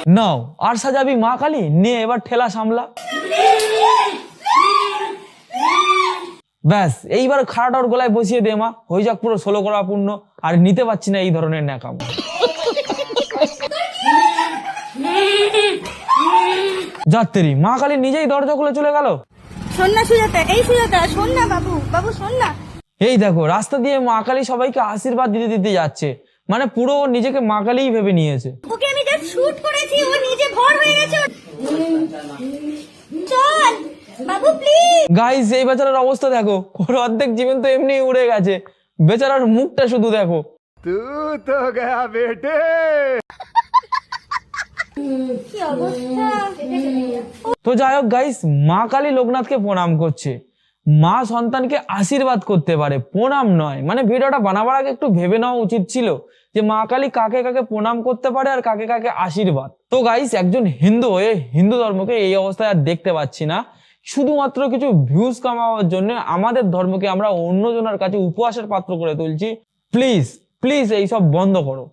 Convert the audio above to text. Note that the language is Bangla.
নাও আর সাজাবি মা কালী, নে এবার ঠেলা সামলা। ব্যাস এইবার খাড়াটা ওর গলায় বসিয়ে দে মা, হয়ে যাক পুরো 16 করা পূর্ণ। আর নিতে পারছি না এই ধরনের ন্যাকাম। যাত্রী মা কালী নিজেই দরজা খুলে চলে গেল। শোন না সুজাতা, এই সুজাতা শোন না, বাবু বাবু শোন না। এই দেখো রাস্তা দিয়ে মা কালী সবাইকে আশীর্বাদ দিতে দিতে যাচ্ছে, মানে পুরো ও নিজেকে মা কালীই ভেবে নিয়েছে। ওকে আমি জাস্ট শুট করেছি, ও নিজে ভর হয়ে গেছে। চল বাবু প্লিজ। গাইস এই বেচারার অবস্থা দেখো, ওর অর্ধেক জীবন তো এমনি উড়ে গেছে, বেচারার মুখটা শুধু দেখো। তু তো গয়া বেটে। কি অবস্থা। তো যাই হোক গাইস, মা কালী লোকনাথকে প্রণাম করছে। মা সন্তানকে আশীর্বাদ করতে পারে, প্রণাম নয়। মানে ভিডিওটা বানাবার আগে একটু ভেবে নেওয়া উচিত ছিল যে মা কালী কাকে কাকে প্রণাম করতে পারে আর কাকে কাকে আশীর্বাদ। তো গাইস একজন হিন্দু হয়ে হিন্দু ধর্মকে এই অবস্থায় আর দেখতে পাচ্ছি না। শুধুমাত্র কিছু ভিউজ কামাবার জন্য আমাদের ধর্মকে আমরা অন্যজনের কাছে উপহাসের পাত্র করে তুলছি। প্লিজ প্লিজ এইসব বন্ধ করো।